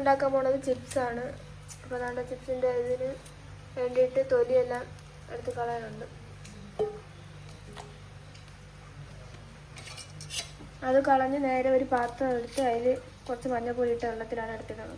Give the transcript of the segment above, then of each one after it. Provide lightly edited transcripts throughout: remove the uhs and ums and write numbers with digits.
ഉണ്ടാക്കാൻ പോണത് ചിപ്സാണ്. അപ്പോൾ നമ്മുടെ ചിപ്സിൻ്റെ ഇതിന് വേണ്ടിയിട്ട് തൊലിയെല്ലാം എടുത്ത് കളയാനുണ്ട്. അത് കളഞ്ഞ് നേരെ ഒരു പാത്രം എടുത്ത് അതിൽ കുറച്ച് മഞ്ഞൾപ്പൊടി ഇട്ട വെള്ളത്തിലാണ് എടുത്തിടുന്നത്.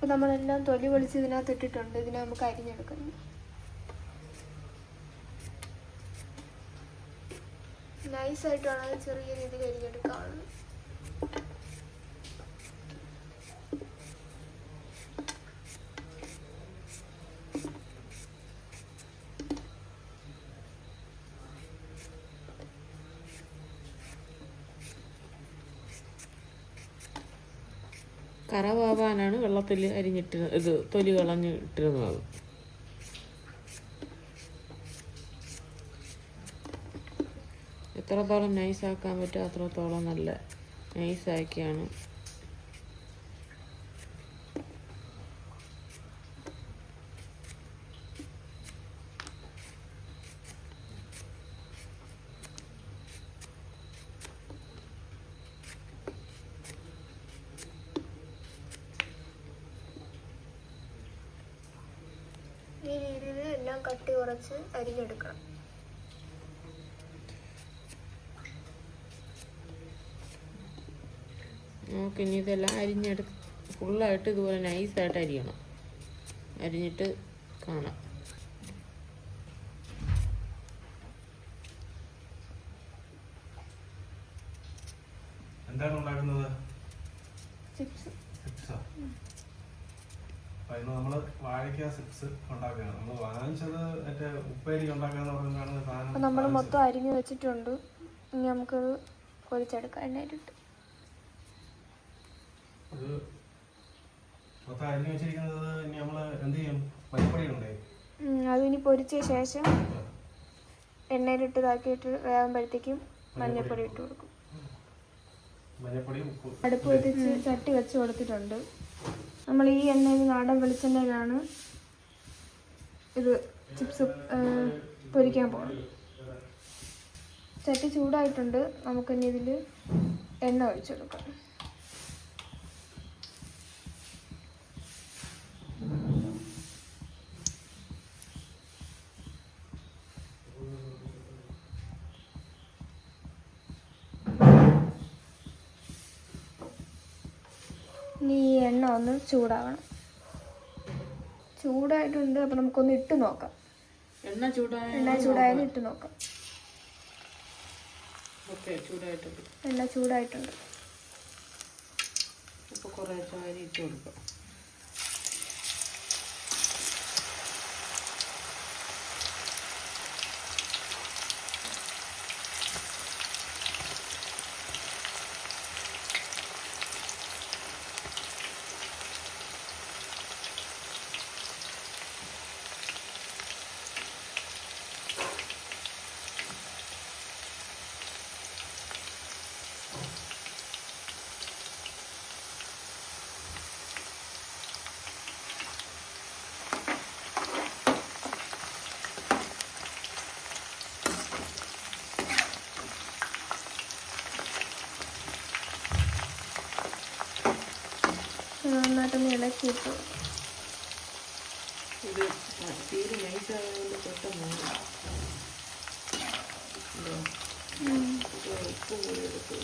അപ്പോൾ നമ്മളെല്ലാം തൊലി പൊളിച്ച് ഇതിനകത്ത് ഇട്ടിട്ടുണ്ട്. ഇതിനെ നമുക്ക് അരിഞ്ഞെടുക്കണം. നൈസായിട്ട് വേണം ചെറിയ രീതിയിൽ അരിഞ്ഞെടുക്കാവുള്ളൂ. കറവാവാനാണ് വെള്ളത്തിൽ അരിഞ്ഞിട്ട് ഇത് തൊലി കളഞ്ഞ് ഇട്ടിരുന്നത്. എത്രത്തോളം നൈസാക്കാൻ പറ്റുമോ അത്രത്തോളം നല്ല നൈസാക്കിയാണ് ഈ രീതിയിൽ എല്ലാം കട്ടി കുറച്ച് അരിഞ്ഞെടുക്കണം. നമുക്ക് ഇനി ഇതെല്ലാം ഫുള്ളായിട്ട് ഇതുപോലെ നൈസായിട്ട് അരിയണം. അരിഞ്ഞിട്ട് കാണാം. എന്താണ് ഉണ്ടാക്കുന്നത്? ചിപ്സ്. നമ്മള് വാഴയ്ക്ക ചിപ്സ് ഉണ്ടാക്കുകയാണ്. നമ്മൾ വാങ്ങിച്ചത് മറ്റേ ഉപ്പേരി ഉണ്ടാക്കാന്ന് പറയുന്നതാണ് സാധനം. അപ്പോൾ നമ്മൾ മൊത്തം അരിഞ്ഞ് വെച്ചിട്ടുണ്ട്. ഇനി നമുക്കത് പൊരിച്ചെടുക്കാം എണ്ണയിലിട്ട്. ഇത് മൊത്തം അരിഞ്ഞ് വെച്ചിരിക്കുന്നത് ഇനി നമ്മൾ എന്ത് ചെയ്യും? മഞ്ഞപ്പൊടി ഉണ്ടേ, അതിനി പൊരിച്ച ശേഷം എണ്ണയിലിട്ട് ഇതാക്കിയിട്ട് വേകുമ്പോഴത്തേക്കും മഞ്ഞപ്പൊടി ഇട്ട് കൊടുക്കും. മഞ്ഞപ്പൊടിയും ഉപ്പും. അടുപ്പ് കത്തിച്ച് ചട്ടി വെച്ച് കൊടുത്തിട്ടുണ്ട്. നമ്മൾ ഈ എണ്ണയിൽ നാടൻ വെളിച്ചെണ്ണയിലാണ് ഇത് ചിപ്സ് പൊരിക്കാൻ പോകുന്നത്. ചട്ടി ചൂടായിട്ടുണ്ട്. നമുക്കിനി ഇതിൽ എണ്ണ ഒഴിച്ചെടുക്കാം. ഇനി ഈ എണ്ണ ഒന്ന് ചൂടാവണം. ചൂടായിട്ടുണ്ട്. അപ്പോൾ നമുക്കൊന്ന് ഇട്ട് നോക്കാം. എണ്ണ ചൂടായാലും ഇട്ട് നോക്കാം. ചൂടായിട്ടുണ്ട്. എണ്ണ ചൂടായിട്ടുണ്ട്. അപ്പോൾ കുറേ അരി ഇട്ട് കൊടുക്കാം. നന്നായിട്ടൊന്ന് ഇളക്കിയിട്ട് ഇത് തീരെ നൈസായതുകൊണ്ട് പെട്ടെന്ന് ഉപ്പ് കൂടി എടുത്ത്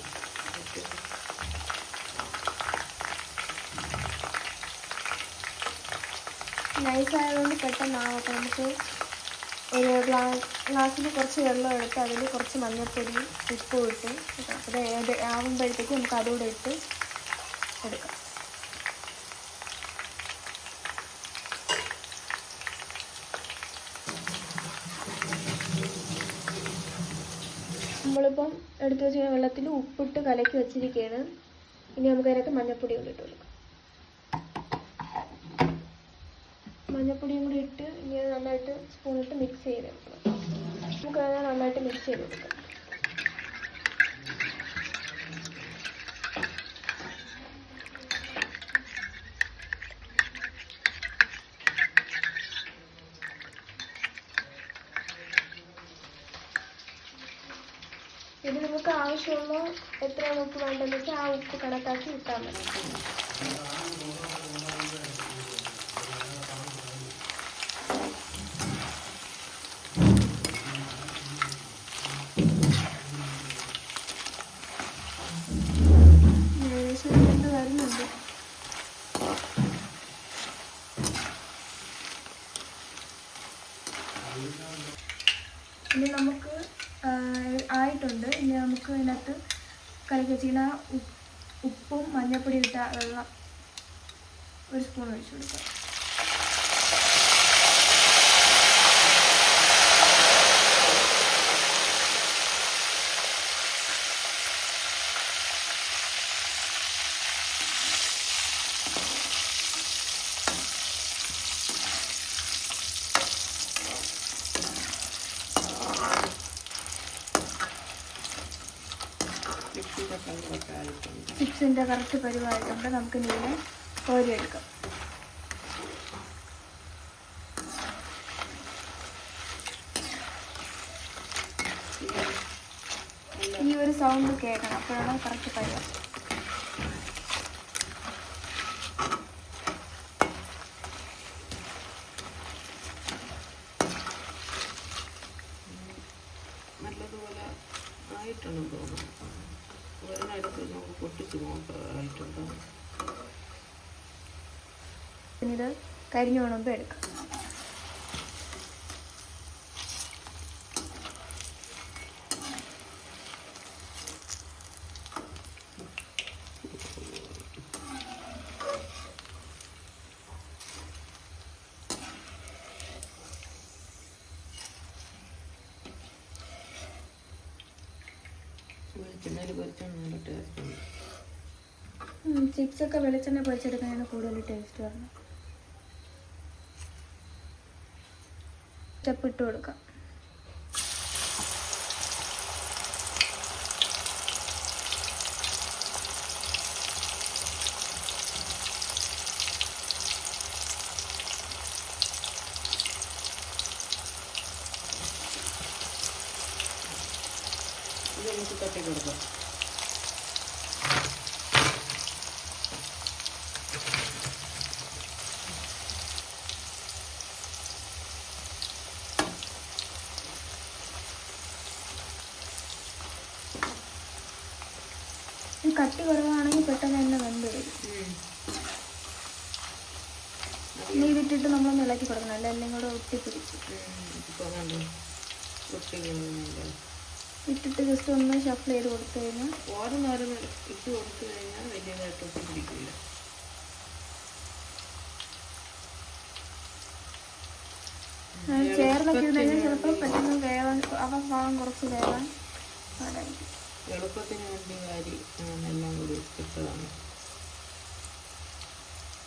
നൈസായതുകൊണ്ട് പെട്ടെന്നാവും. അപ്പോൾ നമുക്ക് ഒരു ഗ്ലാസ്സിൽ കുറച്ച് വെള്ളം എടുത്ത് അതിൽ കുറച്ച് മഞ്ഞൾപ്പൊടി ഉപ്പും ഇട്ട് അത് ആവുമ്പോഴത്തേക്ക് നമുക്ക് അതുകൂടെ ഇട്ട് എടുക്കാം. നമ്മളിപ്പം എടുത്തു വെച്ചിരിക്കുന്ന വെള്ളത്തിൽ ഉപ്പിട്ട് കലക്കി വെച്ചിരിക്കുകയാണ്. ഇനി നമുക്ക് അതിനകത്ത് മഞ്ഞൾപ്പൊടി കൂടി ഇട്ട് കൊടുക്കാം. മഞ്ഞൾപ്പൊടിയും കൂടി ഇട്ട് ഇനി അത് നന്നായിട്ട് സ്പൂണിട്ട് മിക്സ് ചെയ്തെടുക്കണം. നമുക്കത് നന്നായിട്ട് മിക്സ് ചെയ്ത് കൊടുക്കാം. ഇത് നമുക്ക് ആവശ്യമുള്ള എത്രയാണ് ഉപ്പ് വേണ്ടതെന്ന് വെച്ചാൽ ആ ഉപ്പ് കണക്കാക്കി ഇട്ടാൽ മതി. ഏകദേശം ഇത് വരുന്നുണ്ട്. ഇനി നമുക്ക് ആയിട്ടുണ്ട്. ഇനി നമുക്ക് ഇതിനകത്ത് കലക്കി വെച്ചിരിക്കുന്ന ഉപ്പും മഞ്ഞൾപ്പൊടി ഇട്ട വെള്ളം ഒരു സ്പൂൺ ഒഴിച്ചു കൊടുക്കാം. ചിപ്സിൻ്റെ കറക്റ്റ് പരിവായിട്ടുണ്ട്. നമുക്ക് ഇങ്ങനെ കോരിയെടുക്കാം. ഈ ഒരു സൗണ്ട് കേൾക്കണം, അപ്പോഴാണ് കറക്റ്റ് പരിവാ. നല്ലതുപോലെ ആയിട്ടുണ്ടെന്ന് തോന്നുന്നു. ഒരെണ്ണടുത്ത് നമുക്ക് പൊട്ടിച്ച് നോക്കായിട്ടുണ്ടോ. ഇത് കരിഞ്ഞു വേണമെങ്കിൽ എടുക്കാം. വെളിച്ചെണ്ണയിൽ പൊരിച്ചാൽ നല്ല ടേസ്റ്റ് ഉണ്ട്. ചിപ്സൊക്കെ വെളിച്ചെണ്ണ പൊരിച്ചെടുക്കാനാണ് കൂടുതൽ ടേസ്റ്റ് വരുന്നത്. സ്റ്റെപ്പ് ഇട്ട് കൊടുക്കാം. ഇത് നമുക്ക് തട്ടി കൊടുക്കാം. ഈ കട്ടി കുറവാണെങ്കിൽ പെട്ടെന്ന് തന്നെ വെന്ത് വരും. ഇനി ഇതിട്ടിട്ട് നമ്മളൊന്ന് ഇളക്കി കൊടുക്കണം, അല്ല എല്ലാം കൂടെ ഒട്ടിപ്പിടിച്ചു. ഇട്ടിട്ട് ജസ്റ്റ് ഒന്ന് ഷഫിൾ ചെയ്ത് കൊടുത്തു കഴിഞ്ഞാൽ ഓരോന്നോരോന്ന് ഇട്ട് കൊടുത്തു കഴിഞ്ഞാൽ വലിയതായിട്ട് ഒട്ടി പിടിക്കില്ല. ചേർന്നൊക്കെ ഇടുന്നെങ്കിൽ ചിലപ്പോൾ പെട്ടെന്ന് വേവാൻ ഭാഗം കുറച്ച് വേവാൻ പാടായിരിക്കും. എളുപ്പത്തിന് വേണ്ടി വാരി എല്ലാം കൂടി ഇട്ടതാണ്.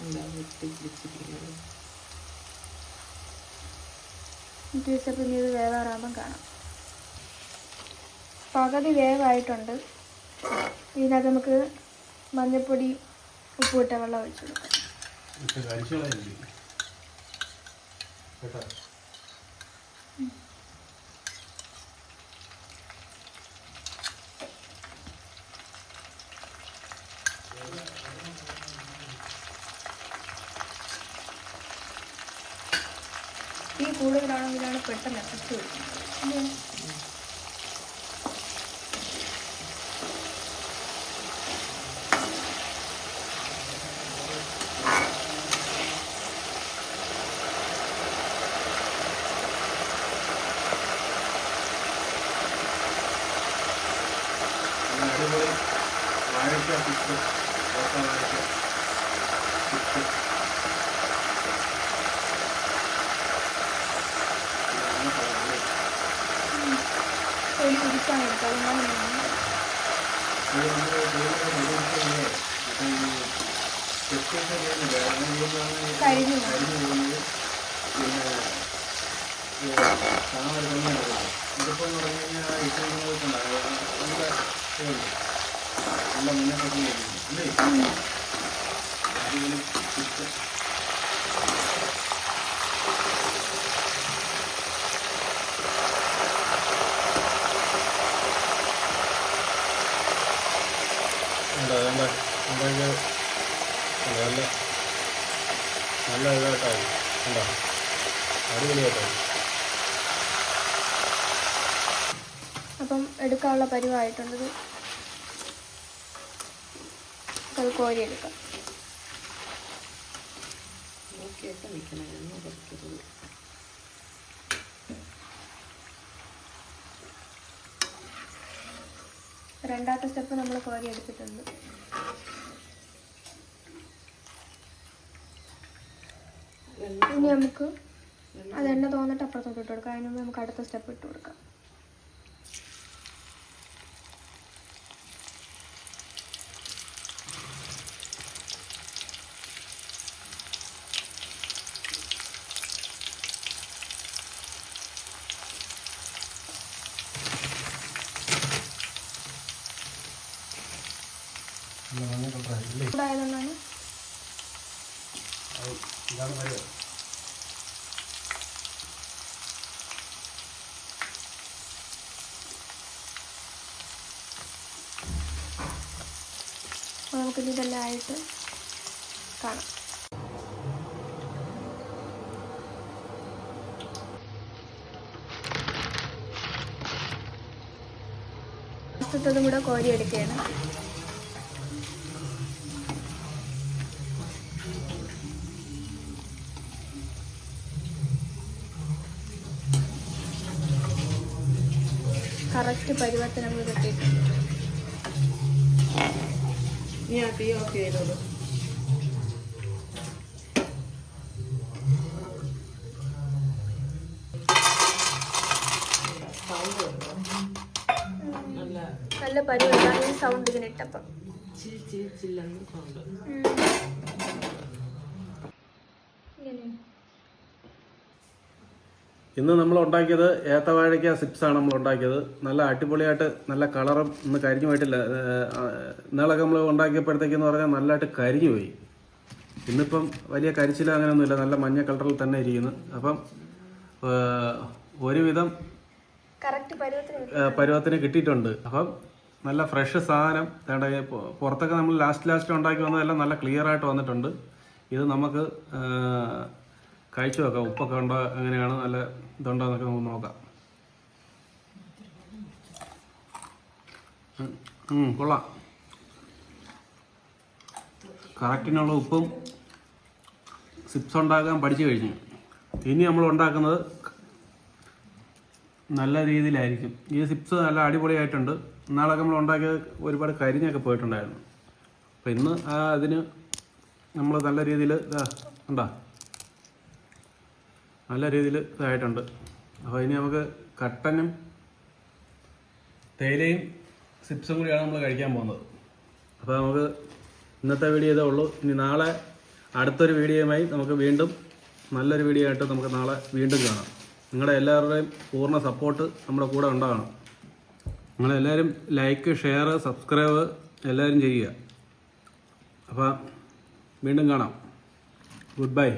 എന്താ വെട്ടി പിടിച്ചിരിക്കുന്നത്. വെച്ചപ്പോൾ ഇനി ഇത് വേവാറാകുമ്പം കാണാം. പകുതി വേവായിട്ടുണ്ട്. ഇതിനകത്ത് നമുക്ക് മഞ്ഞൾപ്പൊടി ഉപ്പിട്ട വെള്ളം ഒഴിച്ചു കൊടുക്കാം. ഈ കൂടുതലാണെങ്കിലാണ് പെട്ടെന്ന് എഫക്റ്റ് വരുന്നത്. തൊലി തിരിച്ചാണ് എടുത്തത്. അതുകൊണ്ടാണ് കരിഞ്ഞു ഇതിപ്പോൾ എന്ന് പറഞ്ഞു കഴിഞ്ഞാൽ നല്ല മുന്നേറ്റം അല്ലേ? നല്ല ഇതായിട്ടായി ഉണ്ടോ? അടിപൊളിയായിട്ടായി. അപ്പം എടുക്കാനുള്ള പരിവായിട്ടുള്ളത് അത് കോരിയെടുക്കാം. രണ്ടാമത്തെ സ്റ്റെപ്പ് നമ്മൾ കോരി എടുത്തിട്ടുണ്ട്. ഇനി നമുക്ക് അത് എണ്ണ തോന്നിട്ട് അപ്പുറത്തോട്ട് ഇട്ട് കൊടുക്കാം. അതിന് മുമ്പ് നമുക്ക് അടുത്ത സ്റ്റെപ്പ് ഇട്ട് കൊടുക്കാം. ചൂടായതുകൊണ്ടാണ് ഇതാണ് പരിപാടി. നമുക്കിനി ഇതെല്ലാം ആയിട്ട് കാണാം. ഫസ്റ്റത്തതും കൂടെ കോരി എടുക്കുകയാണ്. കറക്റ്റ് പരുവത്തിന് നമ്മൾ കിട്ടിയിട്ടുണ്ട്. നീ ആ തീ ഓഫ് ചെയ്തത്. നല്ല പരുവ സൗണ്ട് ഇതിന് ഇട്ടപ്പം ചില്ലെന്ന് സൗണ്ട്. ഇന്ന് നമ്മൾ ഉണ്ടാക്കിയത് ഏത്തവാഴയ്ക്ക ചിപ്സാണ് നമ്മൾ ഉണ്ടാക്കിയത്. നല്ല അടിപൊളിയായിട്ട് നല്ല കളറും ഇന്ന് കരിഞ്ഞു പോയിട്ടില്ല. ഇന്നാളൊക്കെ നമ്മൾ ഉണ്ടാക്കിയപ്പോഴത്തേക്കെന്ന് പറഞ്ഞാൽ നല്ലതായിട്ട് കരിഞ്ഞു പോയി. ഇന്നിപ്പം വലിയ കരിച്ചില അങ്ങനെയൊന്നുമില്ല, നല്ല മഞ്ഞ കളറിൽ തന്നെ ഇരിക്കുന്നു. അപ്പം ഒരുവിധം പരുവത്തിന് കിട്ടിയിട്ടുണ്ട്. അപ്പം നല്ല ഫ്രഷ് സാധനം. പുറത്തൊക്കെ നമ്മൾ ലാസ്റ്റ് ഉണ്ടാക്കി വന്നതെല്ലാം നല്ല ക്ലിയർ ആയിട്ട് വന്നിട്ടുണ്ട്. ഇത് നമുക്ക് കഴിച്ചു നോക്കാം. ഉപ്പൊക്കെ ഉണ്ടോ, എങ്ങനെയാണ്, നല്ല ഇതുണ്ടോ എന്നൊക്കെ നമുക്ക് നോക്കാം. കൊള്ളാം. കറക്റ്റിനുള്ള ഉപ്പും ചിപ്സ് ഉണ്ടാക്കാൻ പഠിച്ചു കഴിഞ്ഞു. ഇനി നമ്മൾ ഉണ്ടാക്കുന്നത് നല്ല രീതിയിലായിരിക്കും. ഈ ചിപ്സ് നല്ല അടിപൊളിയായിട്ടുണ്ട്. ഇന്നാളൊക്കെ നമ്മൾ ഉണ്ടാക്കിയത് ഒരുപാട് കരിഞ്ഞൊക്കെ പോയിട്ടുണ്ടായിരുന്നു. അപ്പം ഇന്ന് അതിന് നമ്മൾ നല്ല രീതിയിൽ ഉണ്ടോ, നല്ല രീതിയിൽ ഇതായിട്ടുണ്ട്. അപ്പോൾ ഇനി നമുക്ക് കട്ടനും തേയിലയും ചിപ്സും കൂടിയാണ് നമ്മൾ കഴിക്കാൻ പോകുന്നത്. അപ്പോൾ നമുക്ക് ഇന്നത്തെ വീഡിയോ ഇതേ ഉള്ളൂ. ഇനി നാളെ അടുത്തൊരു വീഡിയോയുമായി നമുക്ക് വീണ്ടും നല്ലൊരു വീഡിയോ ആയിട്ട് നമുക്ക് നാളെ വീണ്ടും കാണാം. നിങ്ങളുടെ എല്ലാവരുടെയും പൂർണ്ണ സപ്പോർട്ട് നമ്മുടെ കൂടെ ഉണ്ടാകണം. നിങ്ങളെല്ലാവരും ലൈക്ക്, ഷെയർ, സബ്സ്ക്രൈബ് എല്ലാവരും ചെയ്യുക. അപ്പോൾ വീണ്ടും കാണാം. Good bye.